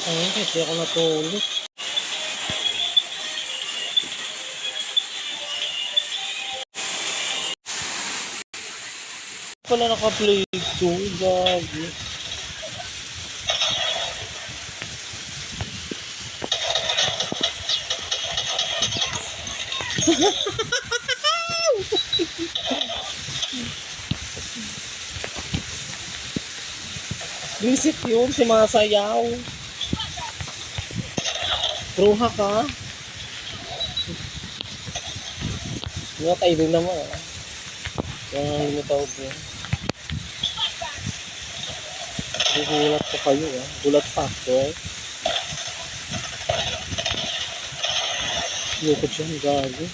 Ayun, kasi ako natulog. Pala naka-play to, gabi. Visit yun, si Masayaw. Bruha ka? Nga kayo din naman ah. Yung limitaw ko. Gulat ko kayo ah. Gulat factor. Loko dyan, gago.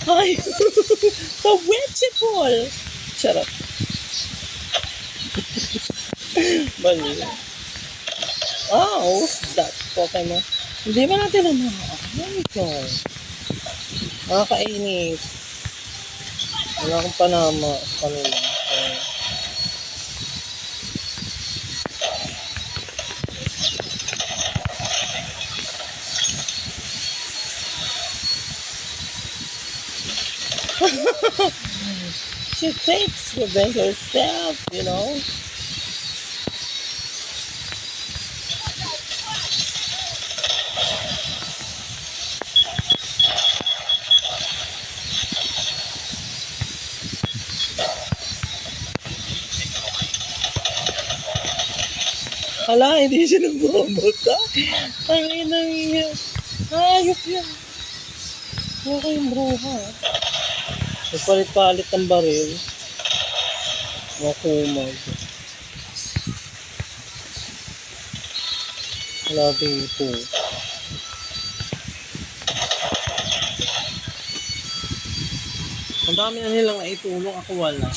Ay! The vegetable! Charot. Bali. Ah, what's that? Okay mo. Hindi ba natin naman? Oh my God. Nakakainis. Wala akong panama sa kanila. She takes revenge herself, you know? Hala, hindi siya nagbabata. Ang inang iya. Ayop yan. Okay yung bruha. Nagpalit-palit ng baril. Makumag. Wala dito. Ang dami na nilang naitulong. Ako wala.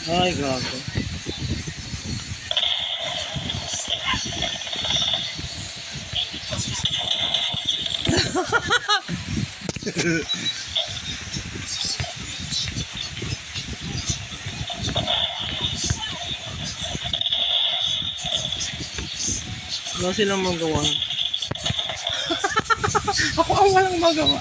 Ay, gago. Wala silang magawa. Ako ang walang magawa.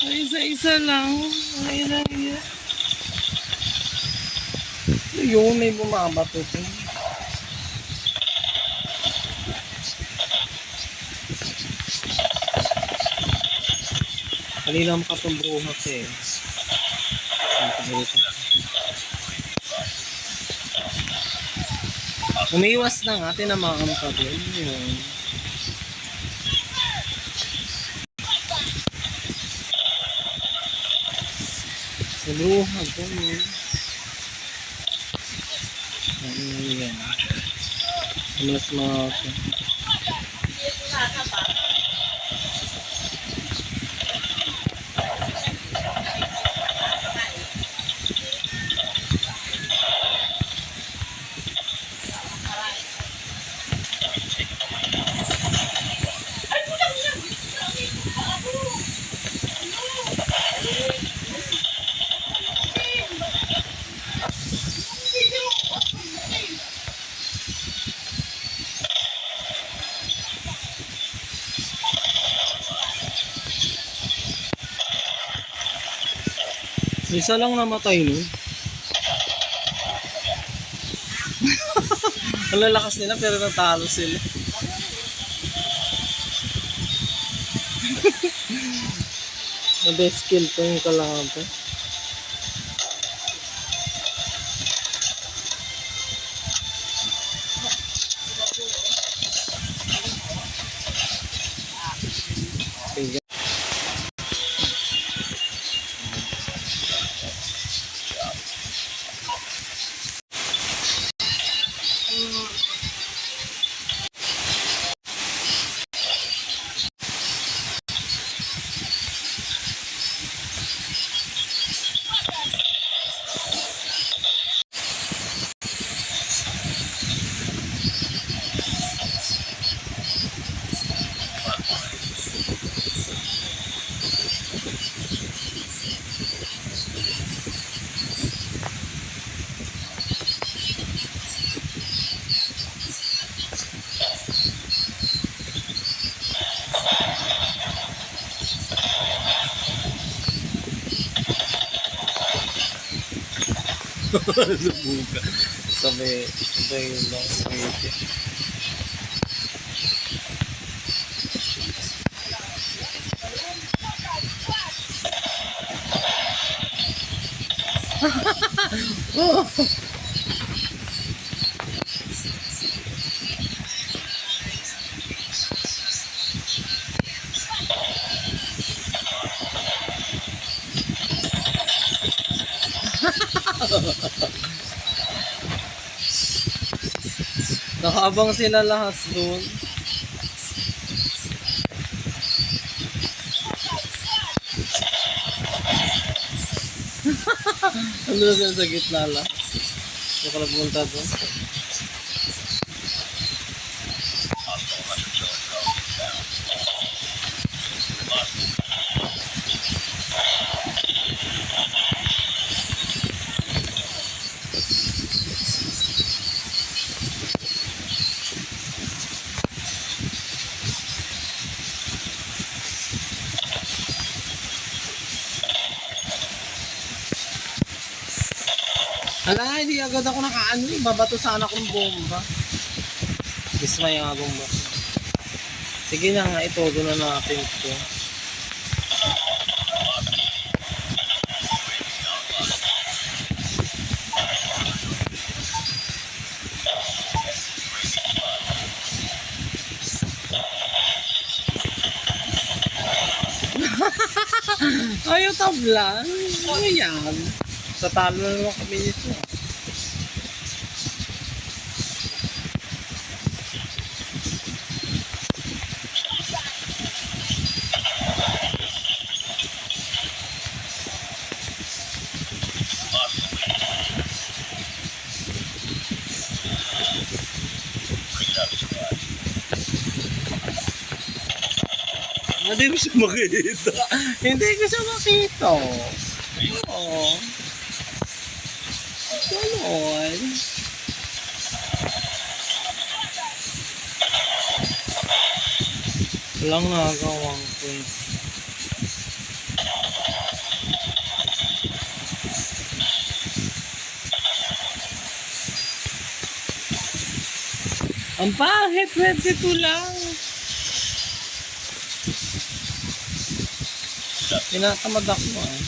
Isa-isa lang. Ay lang yan. Yun, may bumabato ito. Kanina makatumbruha ka eh. Umiwas na nga, tinamaan ka din. Yun. Bruha ko yun. Ano yan? Mas mga Isa lang namatay nun. Ang lalakas nila pero natalo sila. Na best kill to yung kalaban. Okay. Subuka. Sabay lang. Oh! Nakaabang sila lahat doon. Ano na sila sa gitna lang. Baka nagpunta doon. Hala, hindi agad ako nakaano eh. Babato sana akong bomba. Dismay ang bomba. Sige na nga, ito. Doon na natin ito. Ayaw tablan. Ano yan? Sa talo na naman kami nito. Hindi ko siya makita. Hindi ko siya makita. Oo. Ganon. Walang nagawang ko eh. Ang pangit, 22 lang. Tinatamad ako eh.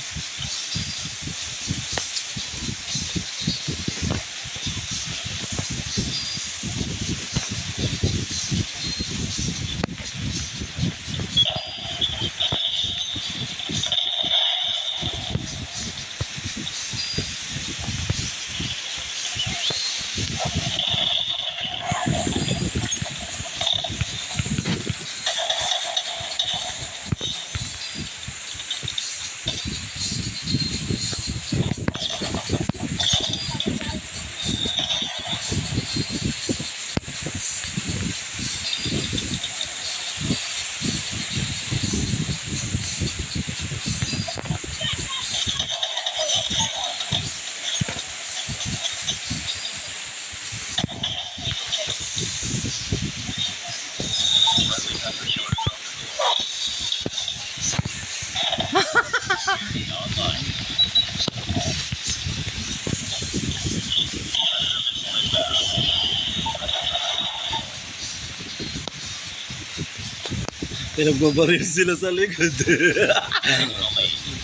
Pinagbabaril sila sa likod.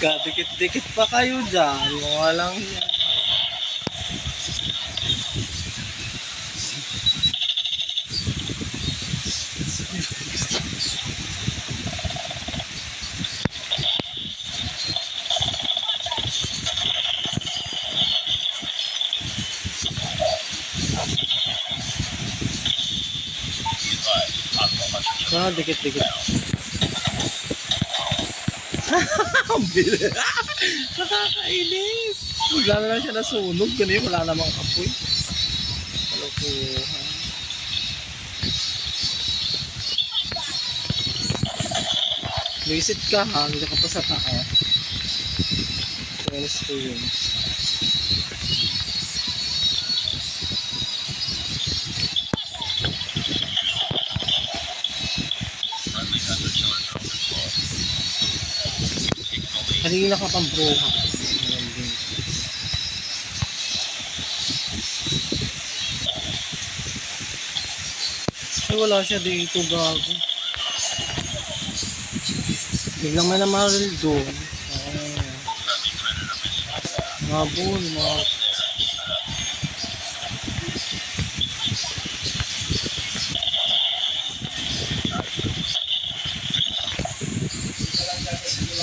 Kadikit-dikit pa kayo dyan. Mga lang yan. Dikit-dikit. Ang bilis. Nakakainis. Bigla na lang siya nasunog. Ganyan, wala namang apoy. Kalokohan. Visit ka ha. Hindi ka pa sa taas. Tunis ko yun. Kanina ka pang broha. Ay, wala siya dito, gago. Biglang may namaril doon. Mabul, mga...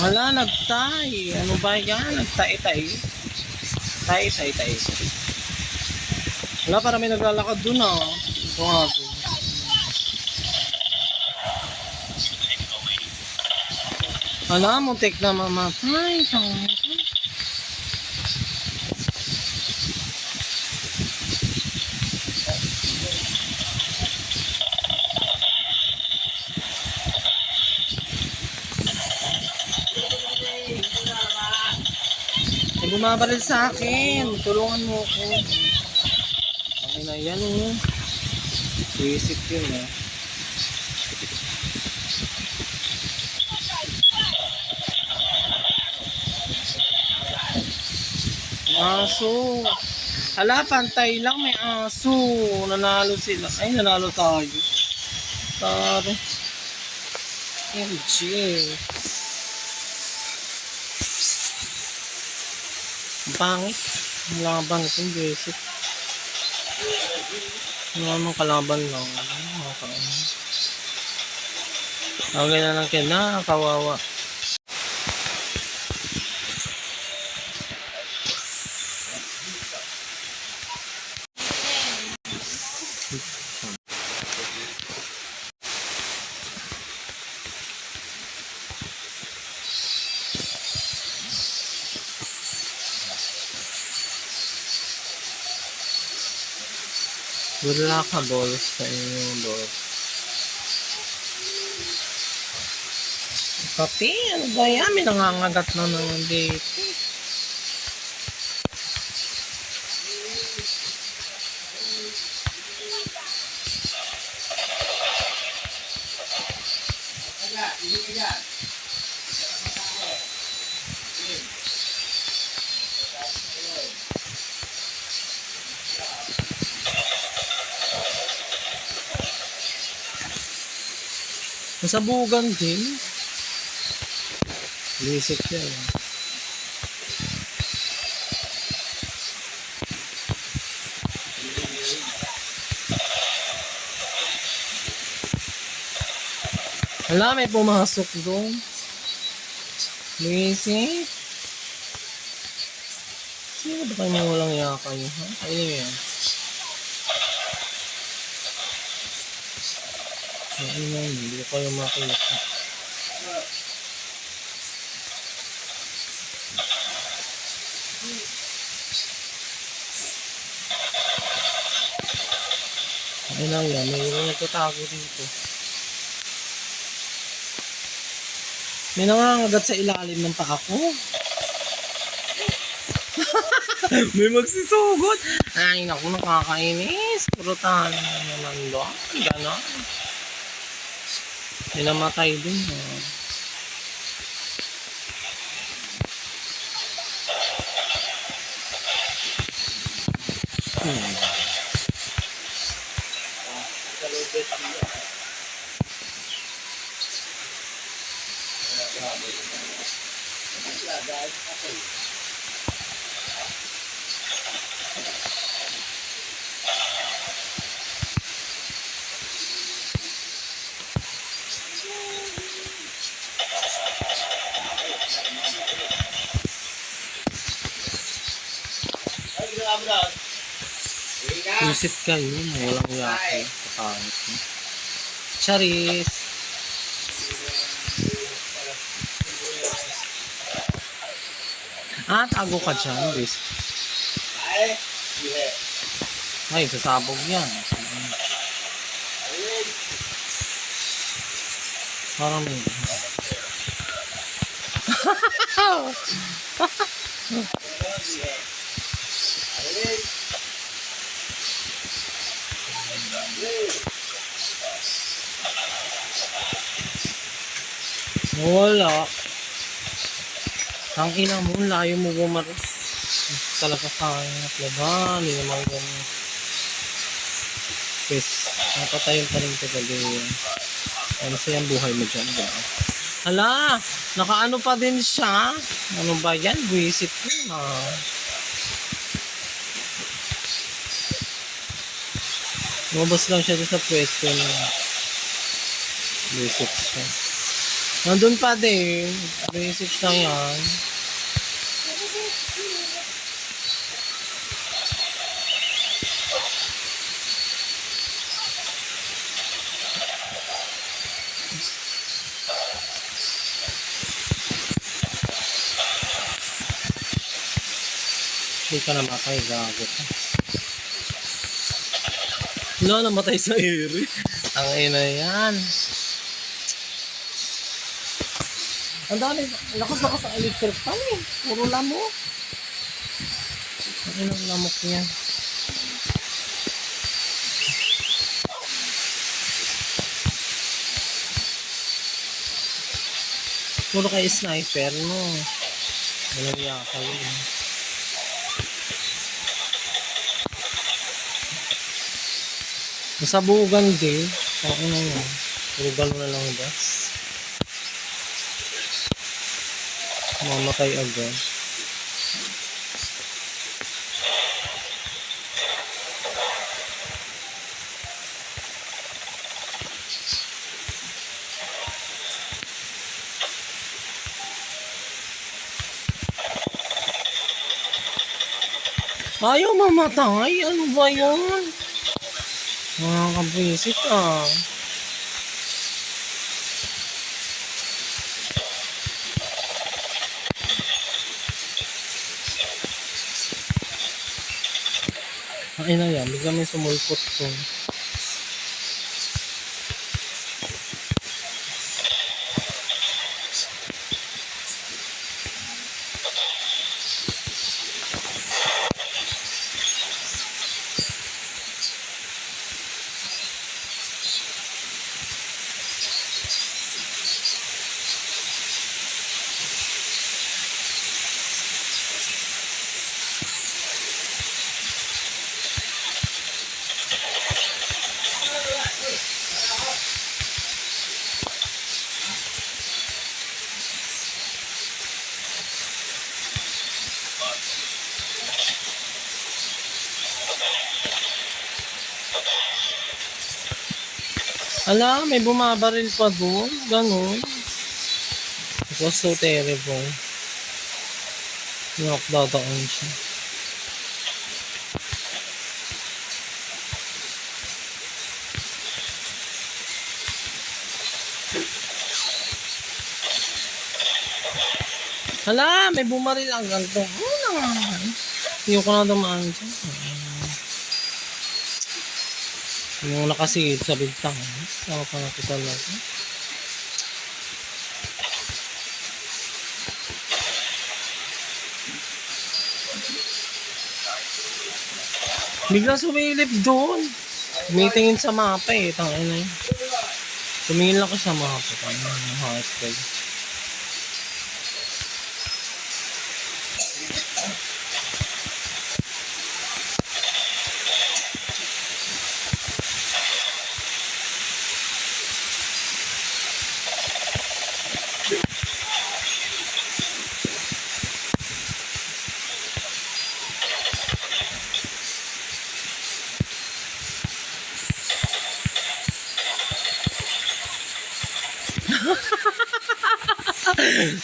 Wala, nagtay. Ano ba yan? Nagtay-tay. Tay. Wala, para may naglalakad dun ah. Ito nga po. Wala, muntik na mamatay. Bumabaril sa akin. Tulungan mo ako. Okay na yan oh. Basic yun eh. Aso. Hala, pantay lang. May aso. Nanalo sila. Ay, nanalo tayo. Taro. MG. Pangit. Laban itong basic. Namang kalaban lang. Okay na lang kayo na. Kawawa. Wala ka balls sa inyo, boss. Kape, ano ba yan? May nangangagat na naman dito. Nasabugan din. Basic yan. Wala, may pumasok doon. Basic. Sino ba kayo walang yakay? Ha? Ayun yan. Ayun yan, hindi ko kayo makita. Ayun lang yan, may nagtatago dito. May nangangagat sa ilalim ng paa ko. May magsisugot. Ay, naku, nakakainis. Purutan naman doon. Ganon. May namatay din. Visit kayo, walang yaki. Kapangit mo. Charis. Tago ka dyan, bis. Ay, sasabog yan. Parang may... Wala. Ang ina mo, layo mo bumaro. Talaga kaya at laban. Hindi naman ganyan. Yes, napatayin pa rin kagabi. Ano sa yung buhay mo dyan, ba? Hala, nakaano pa din siya. Ano ba yan? Buisit mo na. Lumabas lang siya sa pwesto na. Buisit siya. Nandun pa din. Buisit na yan. Hindi ka namatay, gago ka. Wala, namatay sa ere. Ang ina yan. Ang dami, lakas-lakas ang electric pan eh. Puro lamok. Ang inang lamok niya. Puro kayo sniper, no? Walang yaka yun. Nasabugan din. Ano na yun? Puro gano'n na lang ba? Mamatay agad. Ayaw mamatay? Ano ba yun? Mga kabwisit ah. Ay na yan, bigla may sumulpot ko. Ala, may bumabaril pa doon. Ganon. It was so terrible. Nakakdadaan siya. Hala, may bumaril ang ganito. Ano naman? Hindi ko na dumaan siya. Yung nakasigit sa bintang. Tama pa nakita lang. Bigla sumilip doon. Tumitingin sa mapa eh. Tangin na yun. Tumingin lang ko sa mapa. Tangin na hot kayo.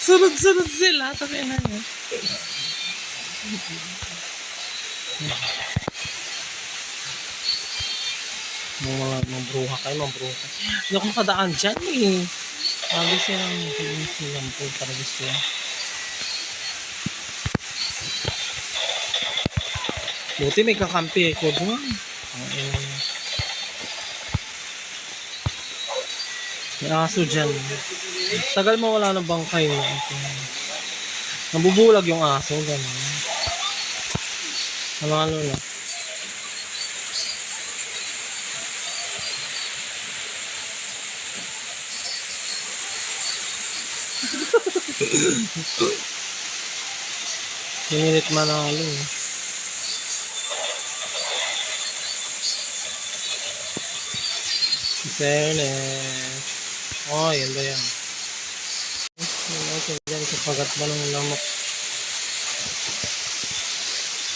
Sunod-sunod sila. Tangin na yun. Mga bruha kayo, mga bruha kayo. Hindi ako makadaan dyan eh. Sabi silang po para gusto yan. Buti may kakampi ko doon. May aso dyan. Tagal mo wala ng bangkay. Nabubulag yung aso. Ganun. Ano na. Pinilit manalo. Fairness. Oh, yan ba yan? Dyan sa pagat ba ng lamok?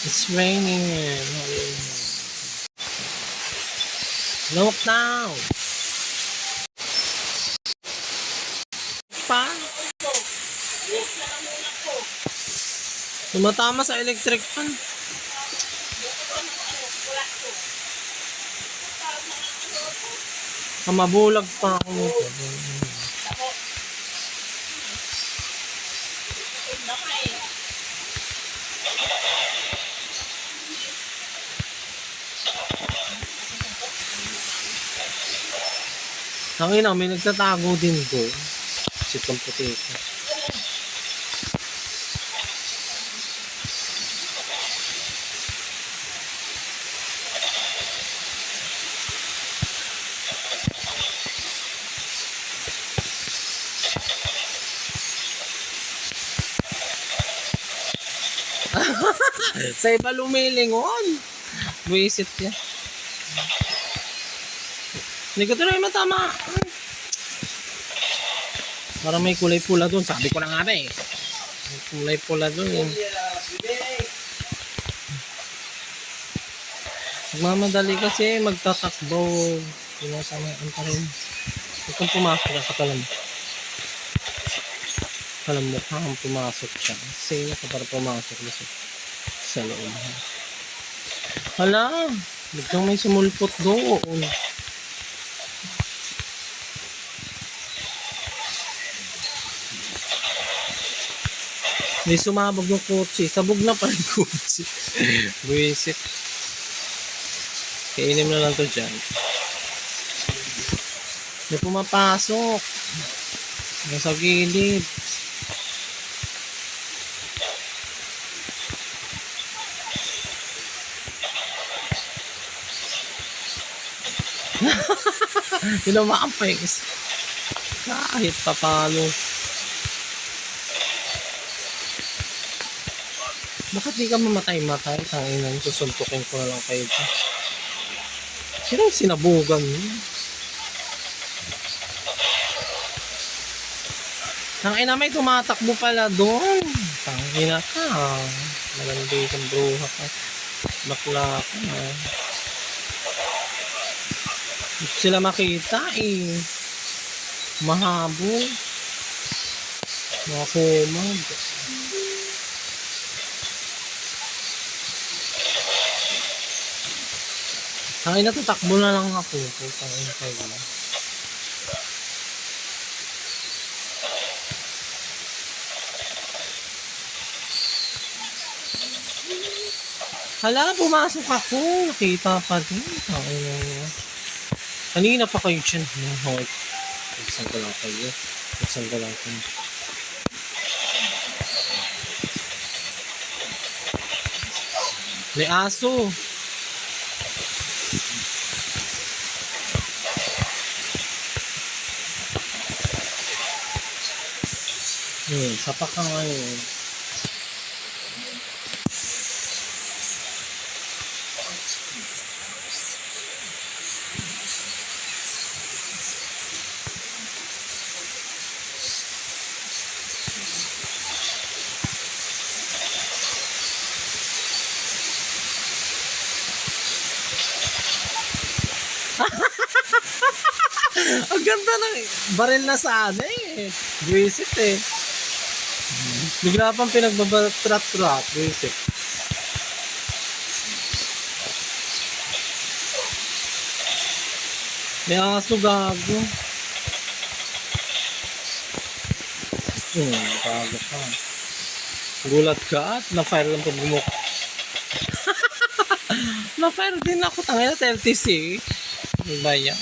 It's raining. Look now. Pa? Tumatama sa electric fan. Mabulag pa ako nito. Tangina, may nagtatago din doon. Sitong puti ko. Sa iba lumilingon. Buisit yan. Hindi ko tuloy matama. Para may kulay pula doon. Sabi ko na nga ba eh. May kulay pula doon eh. Magmamadali kasi magtatakbo. Pinasamaan pa rin. Huwag kang pumasok na sa kalam. Kalam mo ka ang pumasok siya. Say na ka para pumasok sa loob. Hala! Biglang may sumulpot doon. Hindi sumabog yung kotse. Sabog na pa yung kotse. Buisit. Kainin na lang to dyan. May pumapasok. Nasa gilid. Pinamampay kasi. Kahit papalo. Bakit di ka mamatay-matay? Tanginan, susuntukin ko na lang kayo dyan. Sinong sinabugan mo? Tangina, may tumatakbo pala doon. Tangina ka. Malandi kang bruha ka. Bakla ka. Hindi ko sila makita eh. Mahabol. Makumag. Ay, natatakbo na lang ako. Putang ina kayo. Hala, pumasok ako. Nakita pa din. Kanina pa kayo dyan. Buksan ko lang kayo. Buksan ko lang kayo. May aso. Sapak ka ngayon. Ang ganda ng baril na sana eh. Visit eh. Bigla pang pinagbabatrat-rat. Visit. May aso gago. Gago ka. Gulat ka at na-fire lang pag bumuk. Na-fire din ako. Tangina sa LTC. Ano ba yan?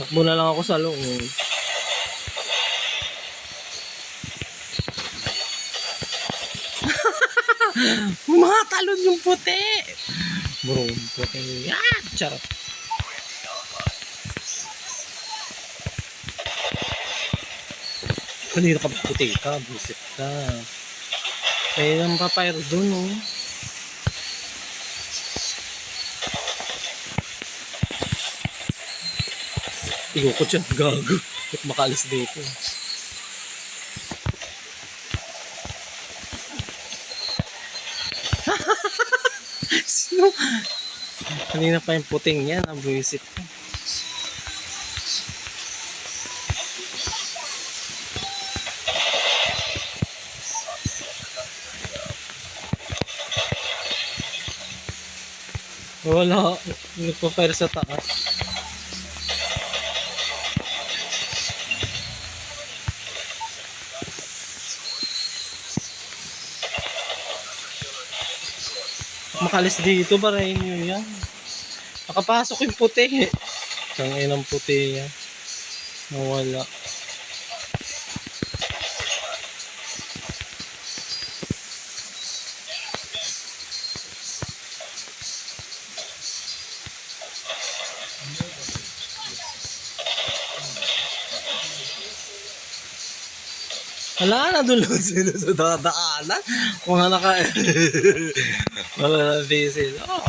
Takbo na lang ako sa loob. Mga talon yung puti. Bro, puti. Ah, charot. Kanina ka puti ka, busit ka. May nang papayro dun, oh. Igukot siya, gago. Ba't makalis dito? Sino? Kanina pa yung puting yan, ang buwisit ko. Wala, nagpa-fire sa taas. Makalis dito, barayin nyo yan. Nakapasok yung puti. Tangin ng puti yan. Nawala. Wala na doon lang sila sa dadaanan. Mga naka... Wala na diesel. Oh.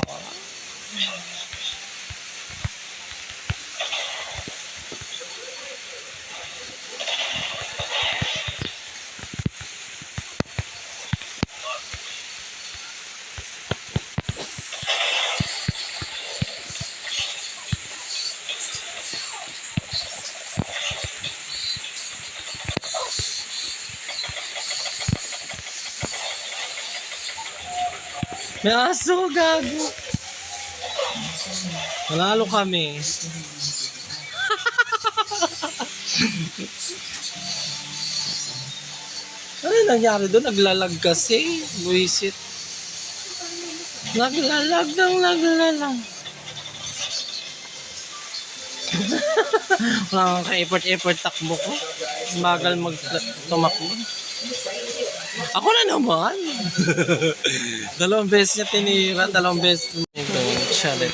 May aso, gago. Manalo kami. Ano yung nangyari doon? Naglalag kasi. Buisit. Naglalag. Wala kang ka-effort takbo ko. Bagal tumakbo. Ako na naman. Dalawang beses niya tinira, dalawang beses ito. Chalet.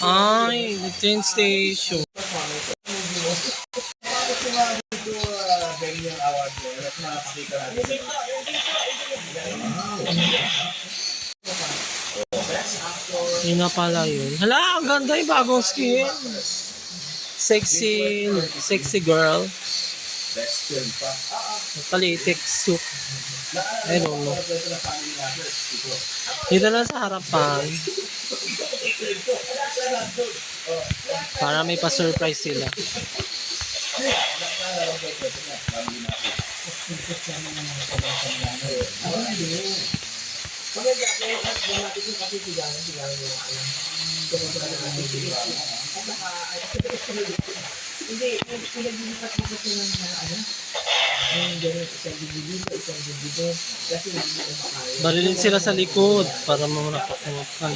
Ay, the train station. Yun na pala yun. Hala, ang ganda yung bagong skin. Sexy girl. Palitik soup. I don't know. Dito na sa harapan. Para may pa-surprise sila. Barilin sila sa likod para mamunapak-munakan.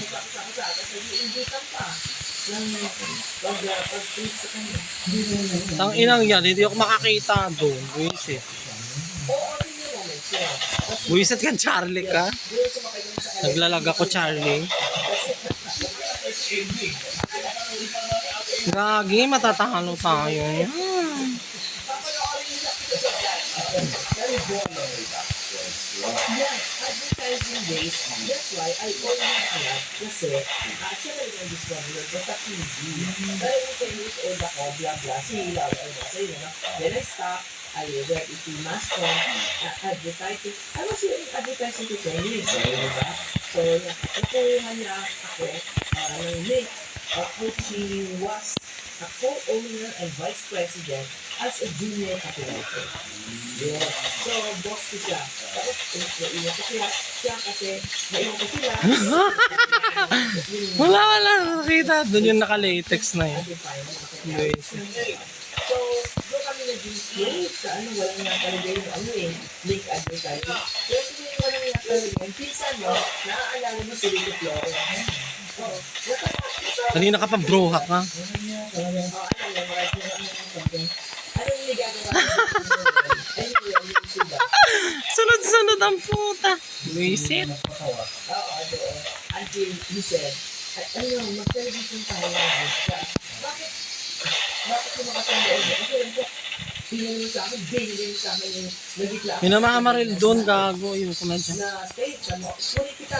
Tang inang yan, hindi ako makakita doon. Buisit. Buisit ka, Charlie ka. Naglalag ako, Charlie. Gagi, matatalo tayo. Advertising days, that's why I always ask kasi siya na yung discover ko sa TV. Pero we can use all the blah blah sila then I stop. I read ito mask on advertising. I was hearing advertising to Chinese. Diba? So, nakuha niya ako ng link of which she was a co-owner and vice president as a junior copywriter. Yeah. So, boss ko siya. Tapos, naiwan ko siya. Siya kasi, naiwan ko sila. Wala nakita. Doon yung naka-latex na yun. So, doon kami nag-create sa ano, walang nga talaga yung ano eh, link advertising. Pero kung yung walang nga talaga yung pinsan mo, naaalala mo si Ricky Flores. Oo. Kanina ka pa bro, ha ka? Ano yung nagagawa ko? Anyway, yung sila. Sunod-sunod ang puta. Visit. Oo, doon. Until he said, ano, mag-television tayo. Bakit? Bakit ko makasandaan mo? Kasi yun po, pinanong mo sa akin, binigay mo sa akin yung nagitla. Minamamaril doon, gago. Yung komedya. Na state, ano, kunin kita.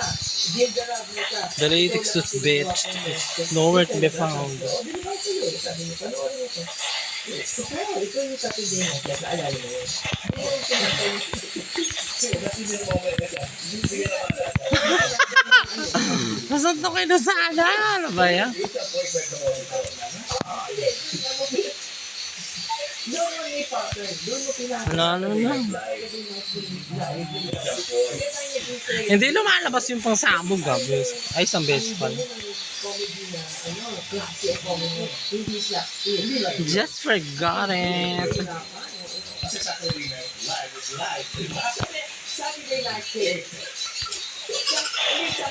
Deal the love mo ka. The latex tooth bitch is nowhere to be found. Oo, binigay sa'yo. Sabi mo, panoorin mo ko. So, pero, ikaw yung saturday mo, kaya naalala mo yun. Hindi yung pinatay. Kasi may moment ka siya. Sige naman. Nasaan to kayo na sana? Ano ba yan? Doon mo ni Parker, doon mo pinaka. Ano na? Hindi lumalabas yung pangsabog, gabi. Ay, isang beses pa. Comedy na, ano, klase of comedy. Hindi siya, hindi lang. Just forgot it. Kasi Saturday night live is live. Saturday night tape.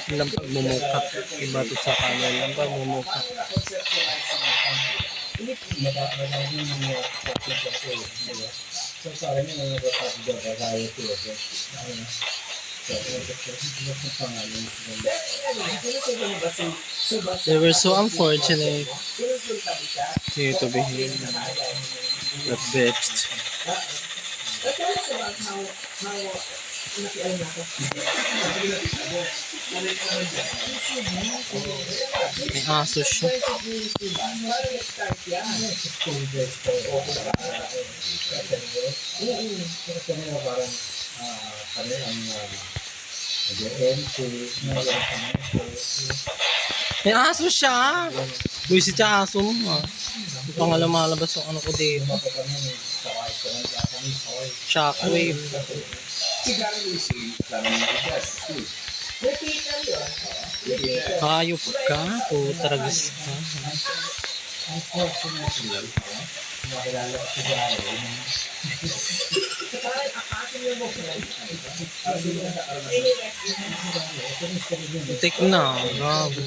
Ilang pagmumukat. Iba to sa kanila. Ilang pagmumukat. They were so unfortunate to be here. That bitch. May aso siya. May aso siya. Buisit siya aso mo. Yung pangalang malabas yung ano ko dito. Shockwave. Hayop ka. Putragis ka. Tek na. Gago.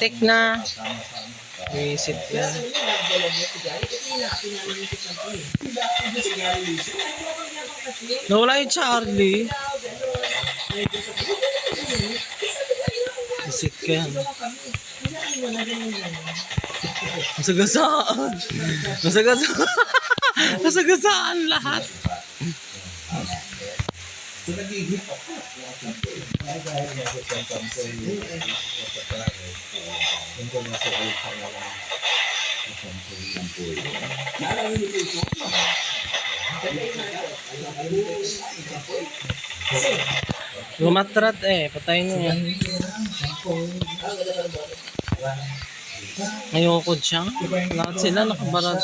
Tek na. Visit yan. Nawala yung Charlie. Visit ka yan. Masagasaan. Masagasaan. Masagasaan lahat. Lumatrat eh. Patay nyo yan. Ayoko siya. Lahat sila nakabarad.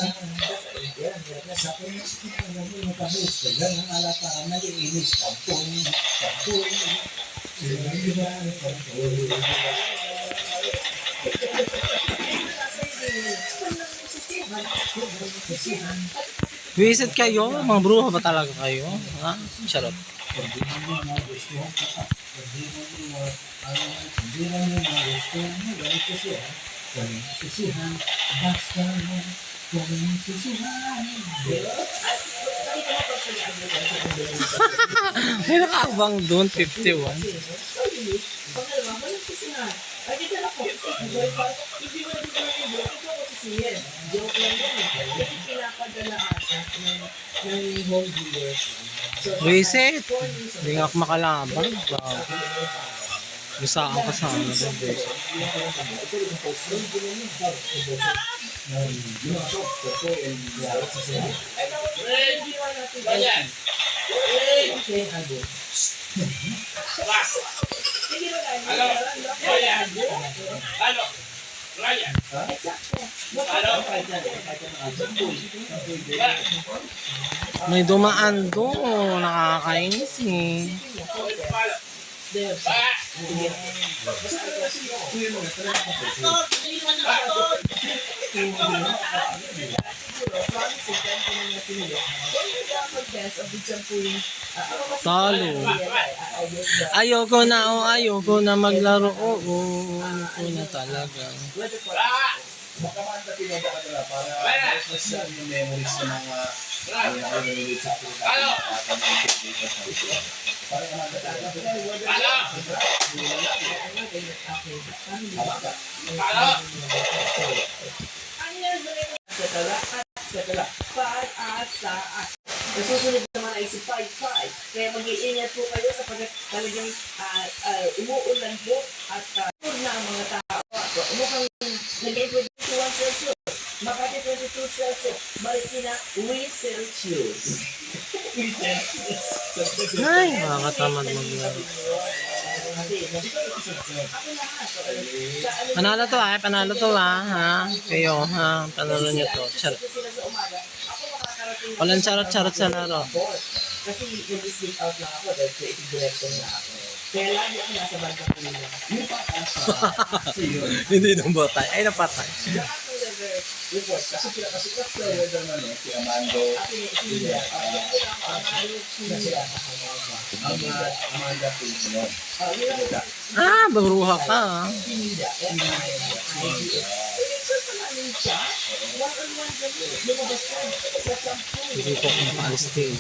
Visit kayo? Mga bruha ba talaga kayo? Ha? Charot. May nakaabang doon, 51. Visit! Hindi nga ako makalaban. Gusaan ka sana doon, visit. Exacto. Kahit yan, kahit yan ang sampoy. Sampoy din. May dumaan doon. Nakakainis eh. There. Sige. Basta kasi kuya mo, talaga ako. Talo. Ayoko na, ayoko na maglaro. Oo, ayoko na talaga. Baka man na pinada ka nila para mas yung memories ng mga nakalimulit sa ating para naman Nasusunod naman ay si 5-5. Kaya mag-iingat po kayo sa talagang umuulan po at na ang mga tao. Mukhang nag-21 Celsius. Makati 22 Celsius. Marikina, we Celsius. Ay, makakatamad maglaro. Panalo to ah, panalo to ah. Ha? Kayo ha, panalo nyo to. Charot. Walang charot-charot sa laro. Kasi nag-sleep out lang ako dahil creative director na ako. Kaya lagi ako nasa bandang kanina. Yung patasa. Hindi nung botay. Ay, napatay. report. Kasi pinakasikat sa weather man si Amando. Amanda Pilsino. Ah, baruha ka. Hindi ko kung paalis din.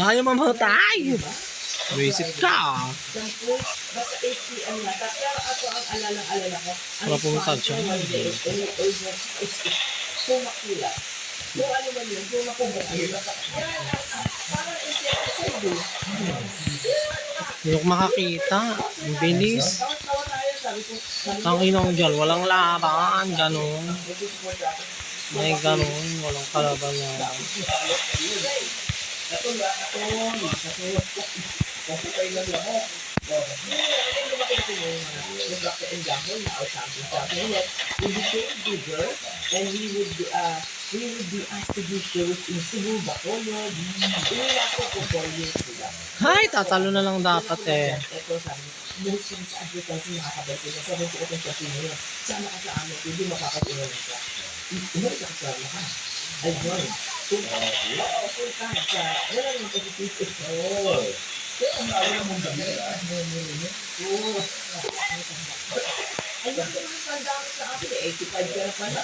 Ayaw mamatay. Visit ka. Basta 8 p.m. na. Pero ako ang alala ko. Wala pumunta siya. Pumakula. Kung ano man yun, pumakula. Parang isip ko sa iyo. Hindi ko makakita. Ang bilis. Ang inong dyan, walang laban. Ganon. May ganon. Walang kalaban na. Kasi kayo lang ako. We became bigger and we would be asked to do shows in Cebu, Bacolod. Wala ko po 4 years sila. Hay, tatalo na lang dapat eh. Ito sabi, most of sa advertising nakakabay ko na 70 open kasi ngayon. Sana ka sa amin, hindi makakatunan ka. Umuwi ka sa lahat. Ayun. Full time sa, wala naman positive. Oo. Kaya ang lalo na mong dami. Oo. Ayun ko naman tanda ko sa akin, 85 ka na pala.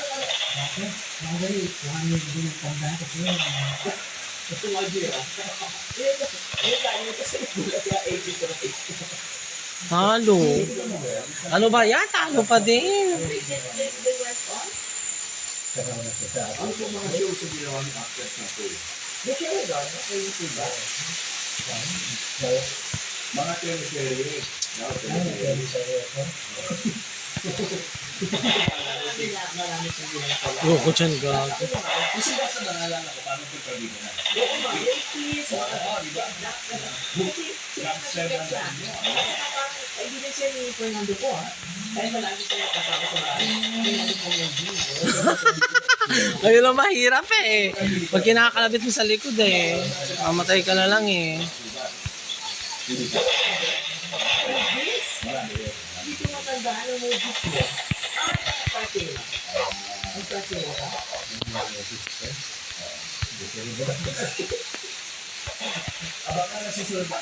Bagay, 100 din ang tanda ko siya. Ito nga dyan. Yung lalo kasi nagulat ka 85. Talo. Ano ba yan? Talo pa din. Ano po mga shows yung ginawa ng actors na po? Di kayo doon, sa YouTube ba? Mga teleserye. Marami siyang ginagawa. Oo, ko dyan gag. Kasi basta naalala ko paano ito pagbigan na. Oo ba? Ricky's. Diba? Hindi na siya ni Fernando po ha. Kaya malagi siya nakasama sa bahay. Fernando po yung view. Ayun lang mahirap eh. Pag kinakalabit mo sa likod eh. Mamatay ka na lang eh. Hindi ko matandaan ang movies mo. Ang starting mo. Ang starting mo ka? Abangan na susunod na.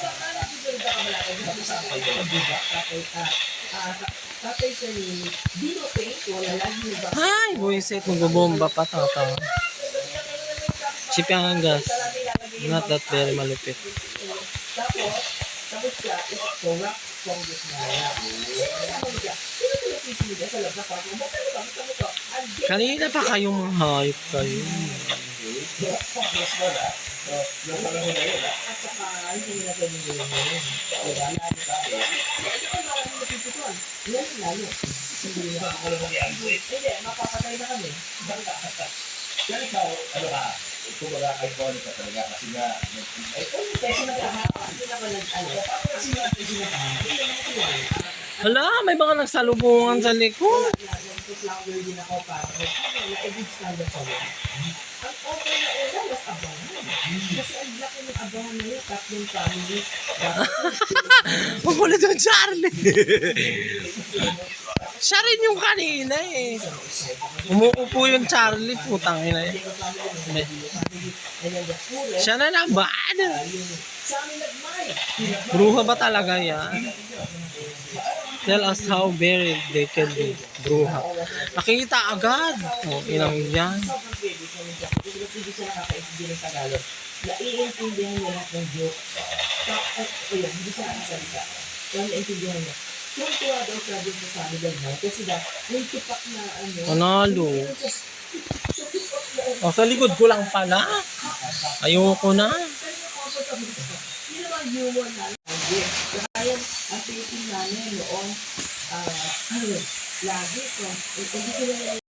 Tatay sa ni Dino Pink, wala lagi ba? Ay, buwisit. Magbobomba pa tata. Sipyang ang gas. Not that very malupit. Tapos siya, is corrupt Congress na yan. Sino niya? Sino ko napisili niya sa loob na kwarto? Basta mo to. Kanina pa kayong mga hype kayo. At saka, hindi nila pwede nila yun. Diba? Lalo ka. Ito ang marami napiputuan. Yan lalo. Hindi nila ako lang yan. Hindi, mapapatay na kami. Yan ikaw, ano ka? kumbaga iconic ka talaga kasi nga Ay, kasi nagkakapa, hindi na ba nag-ano? Kasi Hala, may mga nagsalubungan sa likod. nag-flower din ako para na-edit standard ko. Ang okay na una, mas abangan. Kasi ang laki ng abangan na yun, tatlong family. Makulit yung Charlie. Siya rin yung kanina eh. Umuupo yung Charlie, putang ina yan. Siya na naman. Sa amin nagmay. Bruha ba talaga yan? Tell us how very they can be. Bruha. Nakita agad. O, inang yan. Sobrang pwede ko yung Jack. Hindi siya nakakaintindi ng Tagalog. Naiintindihan niya lahat ng joke. Ayun, hindi siya nakasalita. Kaya naiintindihan niya. Yung tuwa daw sabi mo sa amin nagmay. Kasi daw, yung tupak na ano. Panalo. O, sa likod ko lang pala. Ayoko na. Hindi naman humor na. Kaya ang thinking namin noon, lagi ko, hindi ko na